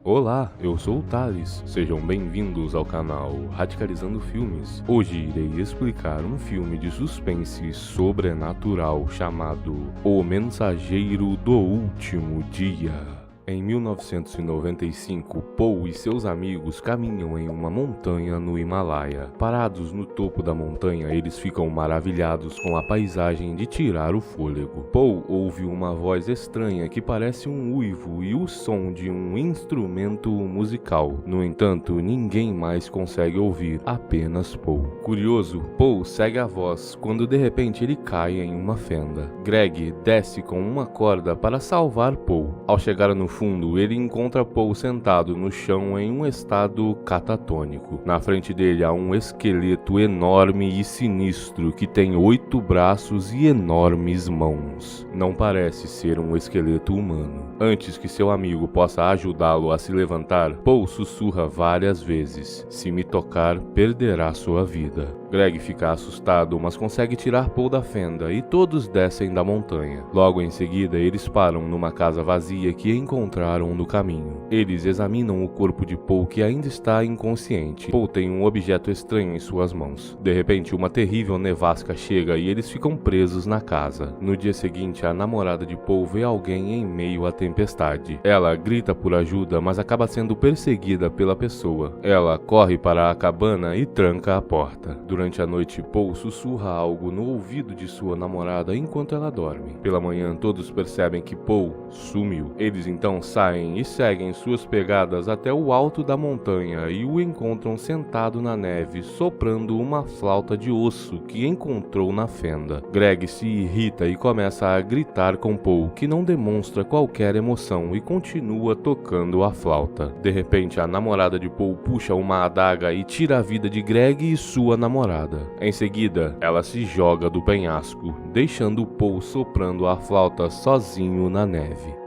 Olá, eu sou o Thales, sejam bem-vindos ao canal Radicalizando Filmes. Hoje irei explicar um filme de suspense sobrenatural chamado O Mensageiro do Último Dia. Em 1995, Paul e seus amigos caminham em uma montanha no Himalaia. Parados no topo da montanha, eles ficam maravilhados com a paisagem de tirar o fôlego. Paul ouve uma voz estranha que parece um uivo e o som de um instrumento musical. No entanto, ninguém mais consegue ouvir, apenas Paul. Curioso, Paul segue a voz quando de repente ele cai em uma fenda. Greg desce com uma corda para salvar Paul. Ao chegar no fundo, ele encontra Paul sentado no chão em um estado catatônico. Na frente dele há um esqueleto enorme e sinistro que tem 8 braços e enormes mãos. Não parece ser um esqueleto humano. Antes que seu amigo possa ajudá-lo a se levantar, Paul sussurra várias vezes: "Se me tocar, perderá sua vida." Greg fica assustado, mas consegue tirar Paul da fenda e todos descem da montanha. Logo em seguida, eles param numa casa vazia que encontraram no caminho. Eles examinam o corpo de Paul, que ainda está inconsciente. Paul tem um objeto estranho em suas mãos. De repente, uma terrível nevasca chega e eles ficam presos na casa. No dia seguinte, a namorada de Paul vê alguém em meio à tempestade. Ela grita por ajuda, mas acaba sendo perseguida pela pessoa. Ela corre para a cabana e tranca a porta. Durante a noite, Paul sussurra algo no ouvido de sua namorada enquanto ela dorme. Pela manhã, todos percebem que Paul sumiu. Eles então saem e seguem suas pegadas até o alto da montanha e o encontram sentado na neve, soprando uma flauta de osso que encontrou na fenda. Greg se irrita e começa a gritar com Paul, que não demonstra qualquer emoção e continua tocando a flauta. De repente, a namorada de Paul puxa uma adaga e tira a vida de Greg e sua namorada. Em seguida, ela se joga do penhasco, deixando Paul soprando a flauta sozinho na neve.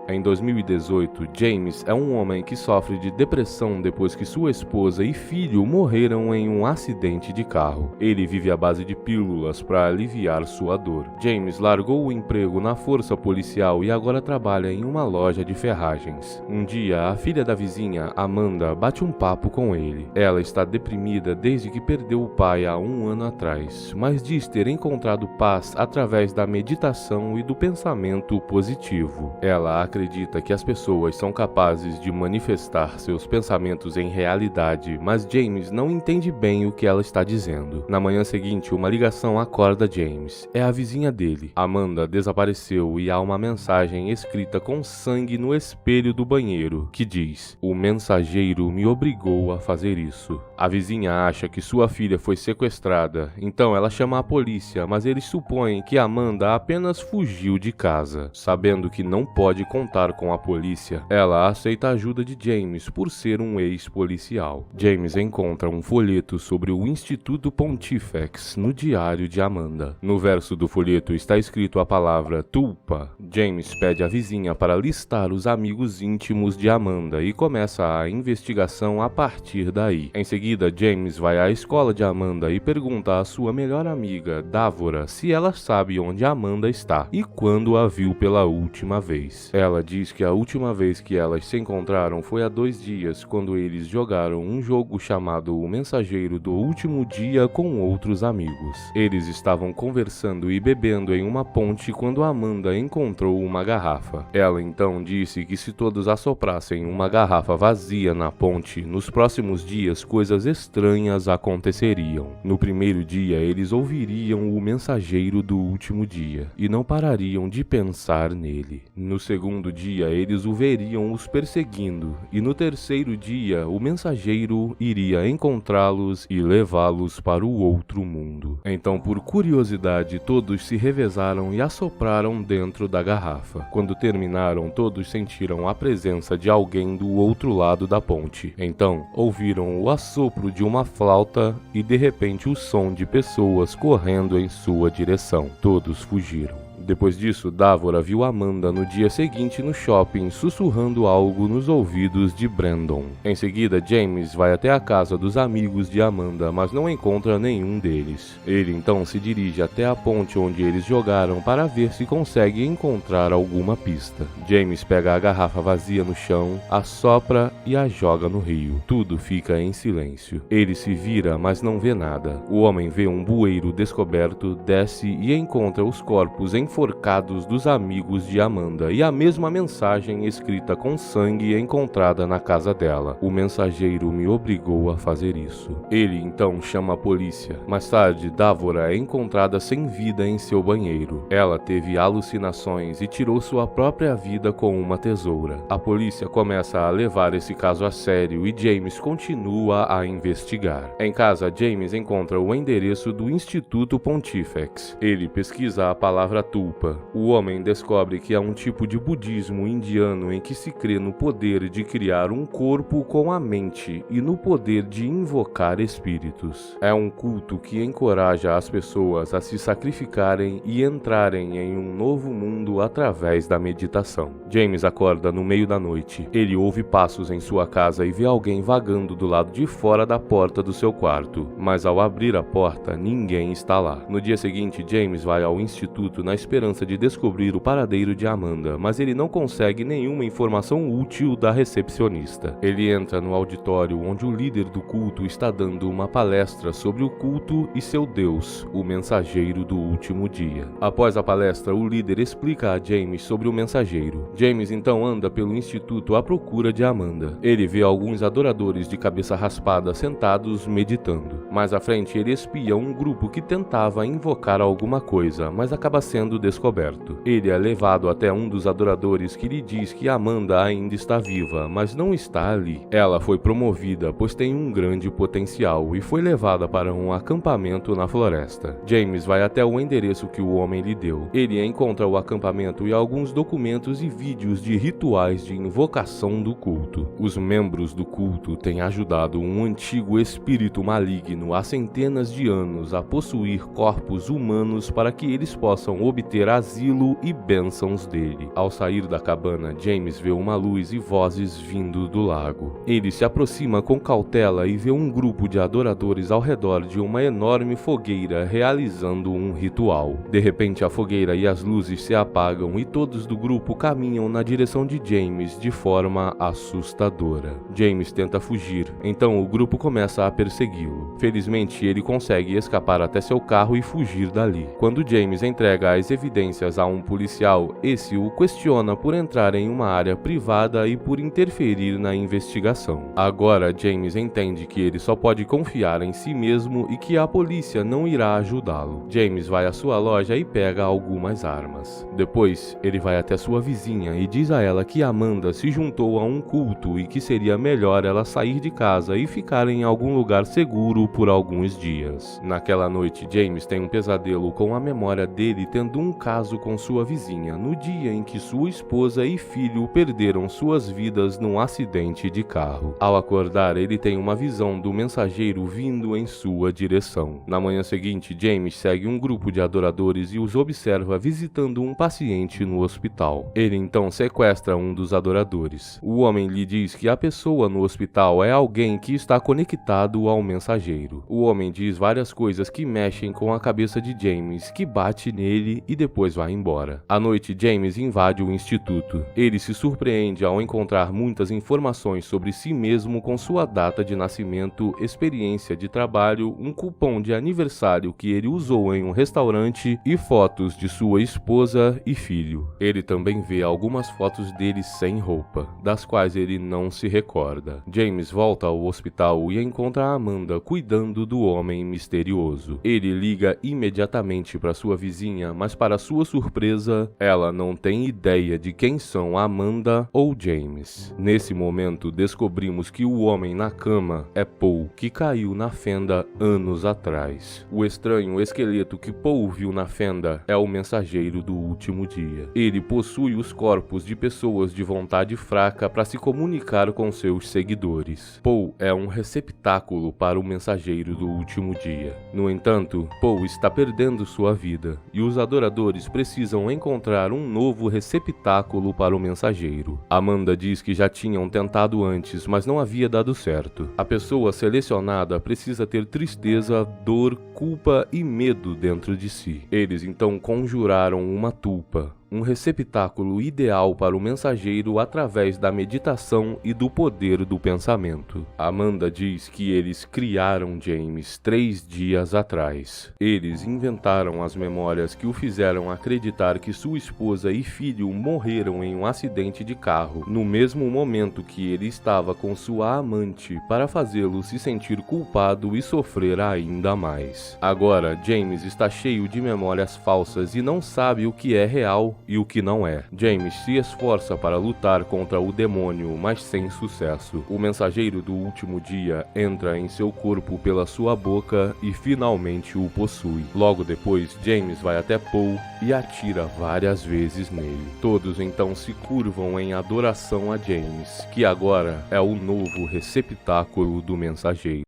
Em 2018, James é um homem que sofre de depressão depois que sua esposa e filho morreram em um acidente de carro. Ele vive à base de pílulas para aliviar sua dor. James largou o emprego na força policial e agora trabalha em uma loja de ferragens. Um dia, a filha da vizinha, Amanda, bate um papo com ele. Ela está deprimida desde que perdeu o pai há 1 ano atrás, mas diz ter encontrado paz através da meditação e do pensamento positivo. Ela acredita que as pessoas são capazes de manifestar seus pensamentos em realidade, mas James não entende bem o que ela está dizendo. Na manhã seguinte, uma ligação acorda James. É a vizinha dele. Amanda desapareceu e há uma mensagem escrita com sangue no espelho do banheiro, que diz: "O mensageiro me obrigou a fazer isso." A vizinha acha que sua filha foi sequestrada, então ela chama a polícia, mas eles supõem que Amanda apenas fugiu de casa. Sabendo que não pode contar com a polícia, ela aceita a ajuda de James por ser um ex-policial. James encontra um folheto sobre o Instituto Pontifex no diário de Amanda. No verso do folheto está escrito a palavra tulpa. James pede à vizinha para listar os amigos íntimos de Amanda e começa a investigação a partir daí. Em seguida, James vai à escola de Amanda e pergunta à sua melhor amiga, Dávora, se ela sabe onde Amanda está e quando a viu pela última vez. Ela diz que a última vez que elas se encontraram foi há 2 dias, quando eles jogaram um jogo chamado O Mensageiro do Último Dia com outros amigos. Eles estavam conversando e bebendo em uma ponte quando Amanda encontrou uma garrafa. Ela então disse que se todos assoprassem uma garrafa vazia na ponte, nos próximos dias coisas estranhas aconteceriam. No primeiro dia, eles ouviriam o mensageiro do último dia e não parariam de pensar nele. No segundo dia, eles o veriam os perseguindo, e no terceiro dia, o mensageiro iria encontrá-los e levá-los para o outro mundo. Então, por curiosidade, todos se revezaram e assopraram dentro da garrafa. Quando terminaram, todos sentiram a presença de alguém do outro lado da ponte. Então, ouviram o assopro de uma flauta e de repente o som de pessoas correndo em sua direção. Todos fugiram. Depois disso, Davora viu Amanda no dia seguinte no shopping sussurrando algo nos ouvidos de Brandon. Em seguida, James vai até a casa dos amigos de Amanda, mas não encontra nenhum deles. Ele então se dirige até a ponte onde eles jogaram para ver se consegue encontrar alguma pista. James pega a garrafa vazia no chão, assopra e a joga no rio. Tudo fica em silêncio. Ele se vira, mas não vê nada. O homem vê um bueiro descoberto, desce e encontra os corpos enforcados dos amigos de Amanda e a mesma mensagem escrita com sangue encontrada na casa dela. O mensageiro me obrigou a fazer isso. Ele então chama a polícia. Mais tarde, Davora é encontrada sem vida em seu banheiro. Ela teve alucinações e tirou sua própria vida com uma tesoura. A polícia começa a levar esse caso a sério e James continua a investigar. Em casa, James encontra o endereço do Instituto Pontifex. Ele pesquisa a palavra tulpa. O homem descobre que é um tipo de budismo indiano em que se crê no poder de criar um corpo com a mente e no poder de invocar espíritos. É um culto que encoraja as pessoas a se sacrificarem e entrarem em um novo mundo através da meditação. James acorda no meio da noite. Ele ouve passos em sua casa e vê alguém vagando do lado de fora da porta do seu quarto, mas ao abrir a porta, ninguém está lá. No dia seguinte, James vai ao instituto na esperança de descobrir o paradeiro de Amanda, mas ele não consegue nenhuma informação útil da recepcionista. Ele entra no auditório onde o líder do culto está dando uma palestra sobre o culto e seu Deus, o mensageiro do último dia. Após a palestra, o líder explica a James sobre o mensageiro. James então anda pelo instituto à procura de Amanda. Ele vê alguns adoradores de cabeça raspada sentados meditando. Mais à frente, ele espia um grupo que tentava invocar alguma coisa, mas acaba sendo descoberto. Ele é levado até um dos adoradores que lhe diz que Amanda ainda está viva, mas não está ali. Ela foi promovida, pois tem um grande potencial, e foi levada para um acampamento na floresta. James vai até o endereço que o homem lhe deu. Ele encontra o acampamento e alguns documentos e vídeos de rituais de invocação do culto. Os membros do culto têm ajudado um antigo espírito maligno há centenas de anos a possuir corpos humanos para que eles possam obter asilo e bênçãos dele. Ao sair da cabana, James vê uma luz e vozes vindo do lago. Ele se aproxima com cautela e vê um grupo de adoradores ao redor de uma enorme fogueira realizando um ritual. De repente, a fogueira e as luzes se apagam e todos do grupo caminham na direção de James de forma assustadora. James tenta fugir, então o grupo começa a persegui-lo. Felizmente, ele consegue escapar até seu carro e fugir dali. Quando James entrega as evidências a um policial, esse o questiona por entrar em uma área privada e por interferir na investigação. Agora, James entende que ele só pode confiar em si mesmo e que a polícia não irá ajudá-lo. James vai à sua loja e pega algumas armas. Depois, ele vai até sua vizinha e diz a ela que Amanda se juntou a um culto e que seria melhor ela sair de casa e ficar em algum lugar seguro por alguns dias. Naquela noite, James tem um pesadelo com a memória dele tendo um caso com sua vizinha no dia em que sua esposa e filho perderam suas vidas num acidente de carro. Ao acordar, ele tem uma visão do mensageiro vindo em sua direção. Na manhã seguinte, James segue um grupo de adoradores e os observa visitando um paciente no hospital. Ele então sequestra um dos adoradores. O homem lhe diz que a pessoa no hospital é alguém que está conectado ao mensageiro. O homem diz várias coisas que mexem com a cabeça de James, que bate nele e depois vai embora. À noite, James invade o instituto. Ele se surpreende ao encontrar muitas informações sobre si mesmo com sua data de nascimento, experiência de trabalho, um cupom de aniversário que ele usou em um restaurante e fotos de sua esposa e filho. Ele também vê algumas fotos dele sem roupa, das quais ele não se recorda. James volta ao hospital e encontra a Amanda cuidando do homem misterioso. Ele liga imediatamente para sua vizinha, mas para sua surpresa, ela não tem ideia de quem são Amanda ou James. Nesse momento, descobrimos que o homem na cama é Paul, que caiu na fenda anos atrás. O estranho esqueleto que Paul viu na fenda é o mensageiro do último dia. Ele possui os corpos de pessoas de vontade fraca para se comunicar com seus seguidores. Paul é um receptáculo para o mensageiro do último dia. No entanto, Paul está perdendo sua vida, e os adoradores moradores precisam encontrar um novo receptáculo para o mensageiro. Amanda diz que já tinham tentado antes, mas não havia dado certo. A pessoa selecionada precisa ter tristeza, dor, culpa e medo dentro de si. Eles então conjuraram uma tulpa, um receptáculo ideal para o mensageiro através da meditação e do poder do pensamento. Amanda diz que eles criaram James 3 dias atrás. Eles inventaram as memórias que o fizeram acreditar que sua esposa e filho morreram em um acidente de carro, no mesmo momento que ele estava com sua amante, para fazê-lo se sentir culpado e sofrer ainda mais. Agora, James está cheio de memórias falsas e não sabe o que é real e o que não é. James se esforça para lutar contra o demônio, mas sem sucesso. O mensageiro do último dia entra em seu corpo pela sua boca e finalmente o possui. Logo depois, James vai até Paul e atira várias vezes nele. Todos então se curvam em adoração a James, que agora é o novo receptáculo do mensageiro.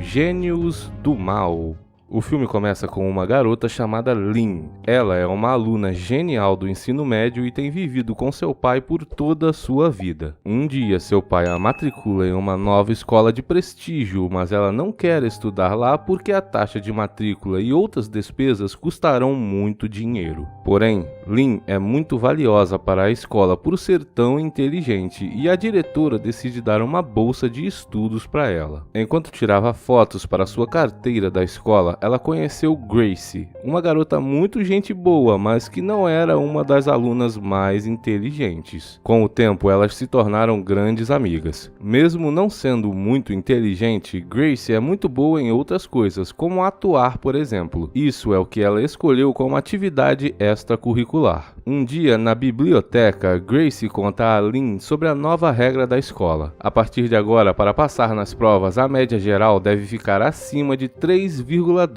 Gênios do Mal. O filme começa com uma garota chamada Lynn. Ela é uma aluna genial do ensino médio e tem vivido com seu pai por toda a sua vida. Um dia, seu pai a matricula em uma nova escola de prestígio, mas ela não quer estudar lá porque a taxa de matrícula e outras despesas custarão muito dinheiro. Porém, Lynn é muito valiosa para a escola por ser tão inteligente e a diretora decide dar uma bolsa de estudos para ela. Enquanto tirava fotos para sua carteira da escola, ela conheceu Gracie, uma garota muito gente boa, mas que não era uma das alunas mais inteligentes. Com o tempo, elas se tornaram grandes amigas. Mesmo não sendo muito inteligente, Gracie é muito boa em outras coisas, como atuar, por exemplo. Isso é o que ela escolheu como atividade extracurricular. Um dia, na biblioteca, Gracie conta a Lynn sobre a nova regra da escola. A partir de agora, para passar nas provas, a média geral deve ficar acima de 3,2.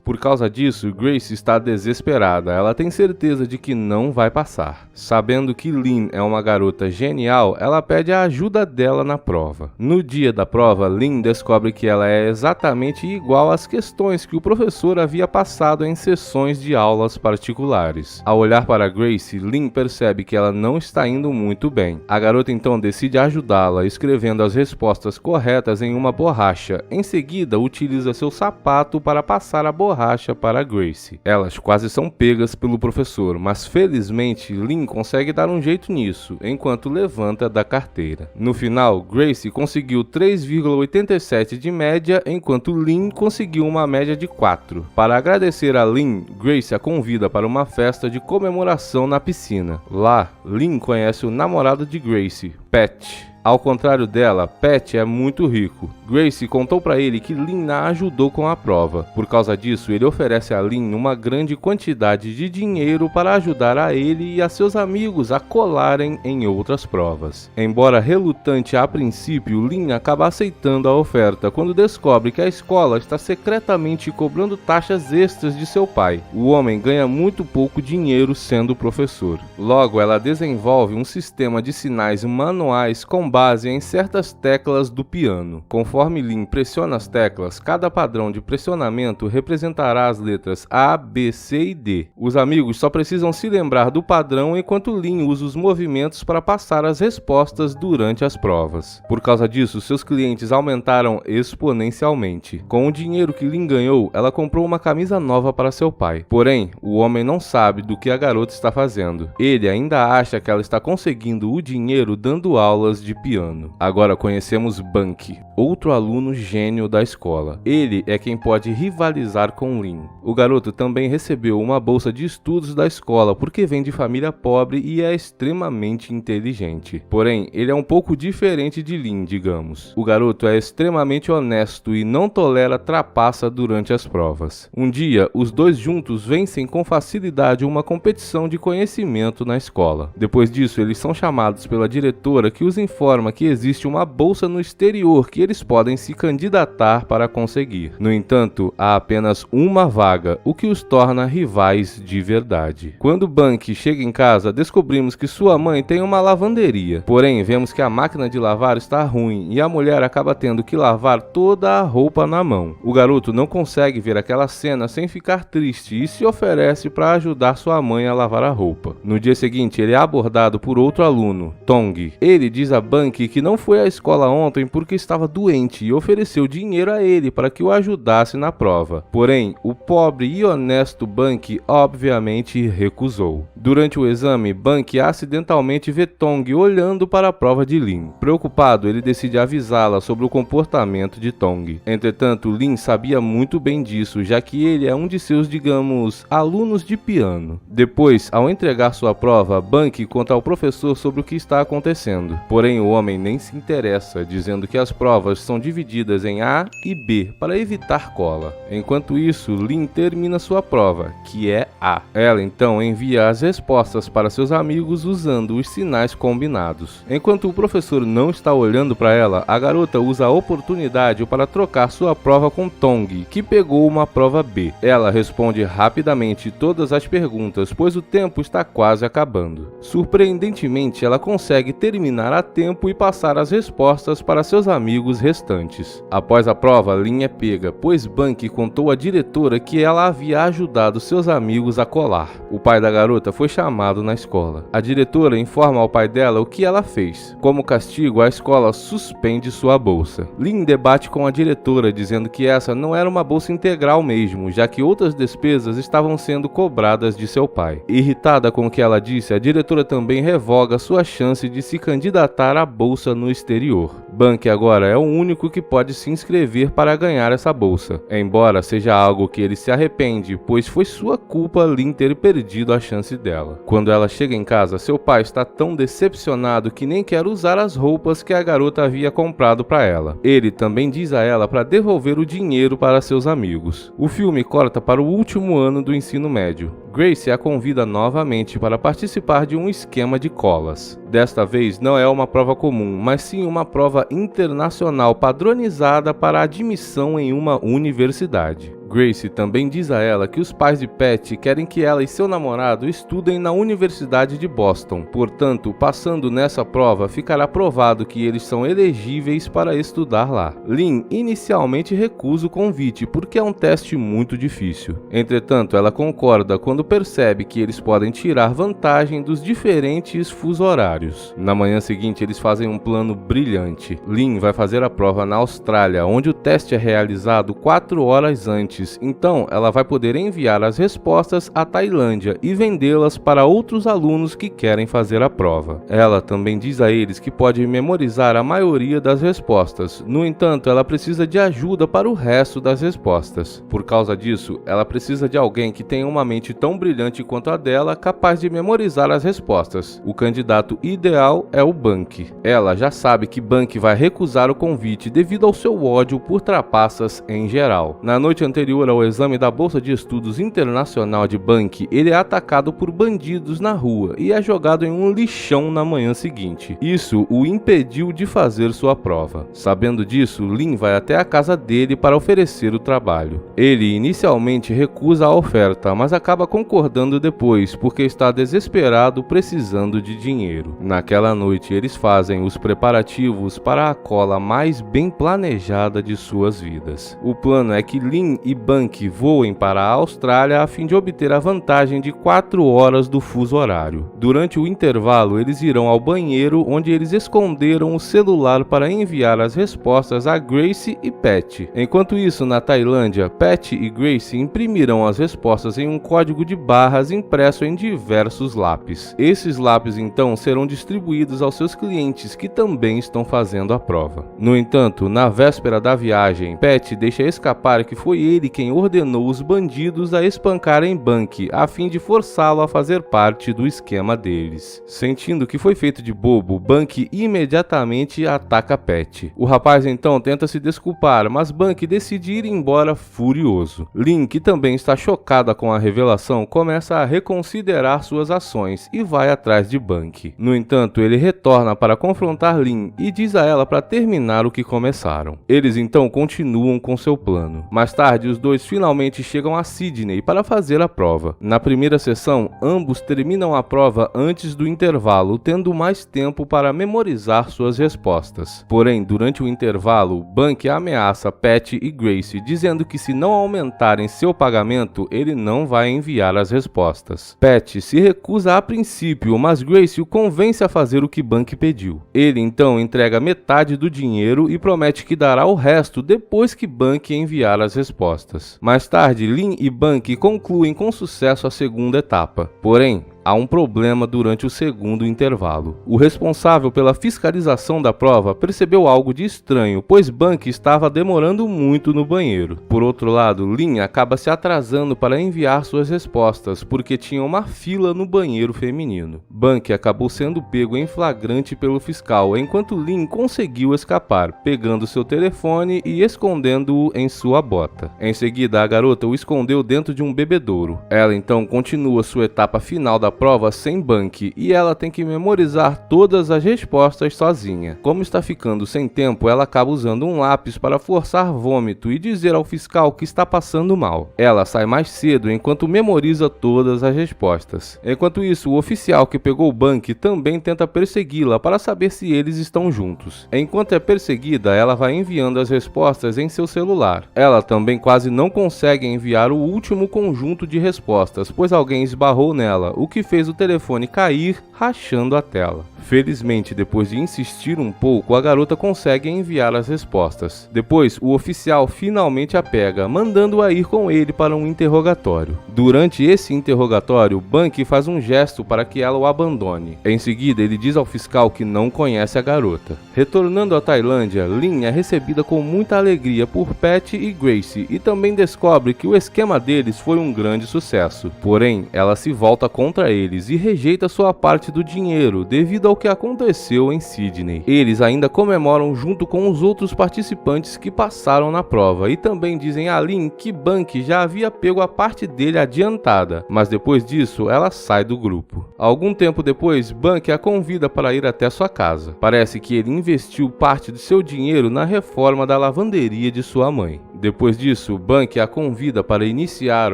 Por causa disso, Gracie está desesperada. Ela tem certeza de que não vai passar. Sabendo que Lynn é uma garota genial, ela pede a ajuda dela na prova. No dia da prova, Lynn descobre que ela é exatamente igual às questões que o professor havia passado em sessões de aulas particulares. Ao olhar para Gracie, Lynn percebe que ela não está indo muito bem. A garota então decide ajudá-la, escrevendo as respostas corretas em uma borracha. Em seguida, utiliza seu sapato para passar a borracha para Gracie. Elas quase são pegas pelo professor, mas felizmente Lynn consegue dar um jeito nisso, enquanto levanta da carteira. No final, Gracie conseguiu 3,87 de média, enquanto Lynn conseguiu uma média de 4. Para agradecer a Lynn, Gracie a convida para uma festa de comemoração na piscina. Lá, Lynn conhece o namorado de Gracie, Pat. Ao contrário dela, Pat é muito rico. Gracie contou para ele que Lynn a ajudou com a prova. Por causa disso, ele oferece a Lynn uma grande quantidade de dinheiro para ajudar a ele e a seus amigos a colarem em outras provas. Embora relutante a princípio, Lynn acaba aceitando a oferta quando descobre que a escola está secretamente cobrando taxas extras de seu pai. O homem ganha muito pouco dinheiro sendo professor. Logo, ela desenvolve um sistema de sinais manuais com base em certas teclas do piano. Conforme Lynn pressiona as teclas, cada padrão de pressionamento representará as letras A, B, C e D. Os amigos só precisam se lembrar do padrão enquanto Lynn usa os movimentos para passar as respostas durante as provas. Por causa disso, seus clientes aumentaram exponencialmente. Com o dinheiro que Lynn ganhou, ela comprou uma camisa nova para seu pai. Porém, o homem não sabe do que a garota está fazendo. Ele ainda acha que ela está conseguindo o dinheiro dando aulas de piano. Agora conhecemos Bunky, outro aluno gênio da escola. Ele é quem pode rivalizar com Lynn. O garoto também recebeu uma bolsa de estudos da escola porque vem de família pobre e é extremamente inteligente. Porém, ele é um pouco diferente de Lynn, digamos. O garoto é extremamente honesto e não tolera trapaça durante as provas. Um dia, os dois juntos vencem com facilidade uma competição de conhecimento na escola. Depois disso, eles são chamados pela diretora, que os informa que existe uma bolsa no exterior que eles podem se candidatar para conseguir. No entanto, há apenas uma vaga, o que os torna rivais de verdade. Quando Bunky chega em casa, descobrimos que sua mãe tem uma lavanderia. Porém, vemos que a máquina de lavar está ruim e a mulher acaba tendo que lavar toda a roupa na mão. O garoto não consegue ver aquela cena sem ficar triste e se oferece para ajudar sua mãe a lavar a roupa. No dia seguinte, ele é abordado por outro aluno, Tong. Ele diz a Bunky que não foi à escola ontem porque estava doente e ofereceu dinheiro a ele para que o ajudasse na prova. Porém, o pobre e honesto Bunky obviamente recusou. Durante o exame, Bunky acidentalmente vê Tong olhando para a prova de Lin. Preocupado, ele decide avisá-la sobre o comportamento de Tong. Entretanto, Lin sabia muito bem disso, já que ele é um de seus, digamos, alunos de piano. Depois, ao entregar sua prova, Bunky conta ao professor sobre o que está acontecendo. Porém, o homem nem se interessa, dizendo que as provas são divididas em A e B para evitar cola. Enquanto isso, Lin termina sua prova, que é A. Ela então envia as respostas para seus amigos usando os sinais combinados. Enquanto o professor não está olhando para ela, a garota usa a oportunidade para trocar sua prova com Tong, que pegou uma prova B. Ela responde rapidamente todas as perguntas, pois o tempo está quase acabando. Surpreendentemente, ela consegue terminar a tempo e passar as respostas para seus amigos restantes. Após a prova, Lin é pega, pois Bunky contou à diretora que ela havia ajudado seus amigos a colar. O pai da garota foi chamado na escola. A diretora informa ao pai dela o que ela fez. Como castigo, a escola suspende sua bolsa. Lin debate com a diretora, dizendo que essa não era uma bolsa integral mesmo, já que outras despesas estavam sendo cobradas de seu pai. Irritada com o que ela disse, a diretora também revoga sua chance de se candidatar à bolsa no exterior. Bunky agora é o único que pode se inscrever para ganhar essa bolsa, embora seja algo que ele se arrepende, pois foi sua culpa Lin ter perdido a chance dela. Quando ela chega em casa, seu pai está tão decepcionado que nem quer usar as roupas que a garota havia comprado para ela. Ele também diz a ela para devolver o dinheiro para seus amigos. O filme corta para o último ano do ensino médio. Grace a convida novamente para participar de um esquema de colas. Desta vez não é uma prova comum, mas sim uma prova internacional padronizada para admissão em uma universidade. Grace também diz a ela que os pais de Pat querem que ela e seu namorado estudem na Universidade de Boston. Portanto, passando nessa prova, ficará provado que eles são elegíveis para estudar lá. Lin inicialmente recusa o convite porque é um teste muito difícil. Entretanto, ela concorda quando percebe que eles podem tirar vantagem dos diferentes fuso horários. Na manhã seguinte, eles fazem um plano brilhante. Lin vai fazer a prova na Austrália, onde o teste é realizado 4 horas antes. Então, ela vai poder enviar as respostas à Tailândia e vendê-las para outros alunos que querem fazer a prova. Ela também diz a eles que pode memorizar a maioria das respostas. No entanto, ela precisa de ajuda para o resto das respostas. Por causa disso, ela precisa de alguém que tenha uma mente tão brilhante quanto a dela, capaz de memorizar as respostas. O candidato ideal é o Bunky. Ela já sabe que Bunky vai recusar o convite devido ao seu ódio por trapaças em geral. Na noite anterior ao exame da Bolsa de Estudos Internacional de Bunky, ele é atacado por bandidos na rua e é jogado em um lixão na manhã seguinte. Isso o impediu de fazer sua prova. Sabendo disso, Lin vai até a casa dele para oferecer o trabalho. Ele inicialmente recusa a oferta, mas acaba concordando depois, porque está desesperado precisando de dinheiro. Naquela noite, eles fazem os preparativos para a cola mais bem planejada de suas vidas. O plano é que Lin e Bunky voem para a Austrália a fim de obter a vantagem de 4 horas do fuso horário. Durante o intervalo, eles irão ao banheiro, onde eles esconderam o celular para enviar as respostas a Grace e Pat. Enquanto isso, na Tailândia, Pat e Grace imprimirão as respostas em um código de barras impresso em diversos lápis. Esses lápis então serão distribuídos aos seus clientes que também estão fazendo a prova. No entanto, na véspera da viagem, Pat deixa escapar que foi ele ele quem ordenou os bandidos a espancarem Bunky, a fim de forçá-lo a fazer parte do esquema deles. Sentindo que foi feito de bobo, Bunky imediatamente ataca Pat. O rapaz então tenta se desculpar, mas Bunky decide ir embora furioso. Lynn, que também está chocada com a revelação, começa a reconsiderar suas ações e vai atrás de Bunky. No entanto, ele retorna para confrontar Lynn e diz a ela para terminar o que começaram. Eles então continuam com seu plano. Mais tarde, os dois finalmente chegam a Sydney para fazer a prova. Na primeira sessão, ambos terminam a prova antes do intervalo, tendo mais tempo para memorizar suas respostas. Porém, durante o intervalo, Bunky ameaça Pat e Gracie, dizendo que se não aumentarem seu pagamento, ele não vai enviar as respostas. Pat se recusa a princípio, mas Gracie o convence a fazer o que Bunky pediu. Ele então entrega metade do dinheiro e promete que dará o resto depois que Bunky enviar as respostas. Mais tarde, Lynn e Bunky concluem com sucesso a segunda etapa. Porém, há um problema durante o segundo intervalo. O responsável pela fiscalização da prova percebeu algo de estranho, pois Bunky estava demorando muito no banheiro. Por outro lado, Lynn acaba se atrasando para enviar suas respostas, porque tinha uma fila no banheiro feminino. Bunky acabou sendo pego em flagrante pelo fiscal, enquanto Lynn conseguiu escapar, pegando seu telefone e escondendo-o em sua bota. Em seguida, a garota o escondeu dentro de um bebedouro. Ela então continua sua etapa final da prova sem Bunky e ela tem que memorizar todas as respostas sozinha. Como está ficando sem tempo, ela acaba usando um lápis para forçar vômito e dizer ao fiscal que está passando mal. Ela sai mais cedo enquanto memoriza todas as respostas. Enquanto isso, o oficial que pegou Bunky também tenta persegui-la para saber se eles estão juntos. Enquanto é perseguida, ela vai enviando as respostas em seu celular. Ela também quase não consegue enviar o último conjunto de respostas, pois alguém esbarrou nela, o que fez o telefone cair, rachando a tela. Felizmente, depois de insistir um pouco, a garota consegue enviar as respostas. Depois, o oficial finalmente a pega, mandando-a ir com ele para um interrogatório. Durante esse interrogatório, Bunky faz um gesto para que ela o abandone. Em seguida, ele diz ao fiscal que não conhece a garota. Retornando à Tailândia, Lynn é recebida com muita alegria por Pat e Gracie e também descobre que o esquema deles foi um grande sucesso. Porém, ela se volta contra eles e rejeita sua parte do dinheiro devido ao que aconteceu em Sydney. Eles ainda comemoram junto com os outros participantes que passaram na prova e também dizem a Lynn que Bunky já havia pego a parte dele adiantada, mas depois disso ela sai do grupo. Algum tempo depois, Bunky a convida para ir até sua casa. Parece que ele investiu parte de seu dinheiro na reforma da lavanderia de sua mãe. Depois disso, Bunky a convida para iniciar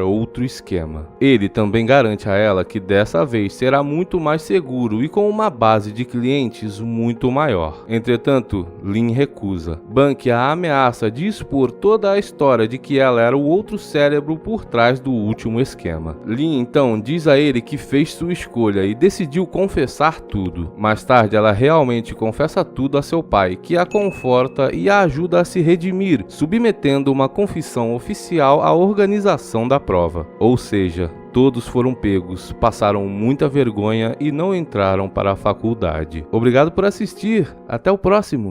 outro esquema. Ele também garante a ela que dessa vez será muito mais seguro e com uma base de clientes muito maior. Entretanto, Lynn recusa. Bunky a ameaça de expor toda a história de que ela era o outro cérebro por trás do último esquema. Lynn então diz a ele que fez sua escolha e decidiu confessar tudo. Mais tarde, ela realmente confessa tudo a seu pai, que a conforta e a ajuda a se redimir, submetendo uma confissão oficial à organização da prova. Ou seja, todos foram pegos, passaram muita vergonha e não entraram para a faculdade. Obrigado por assistir, até o próximo!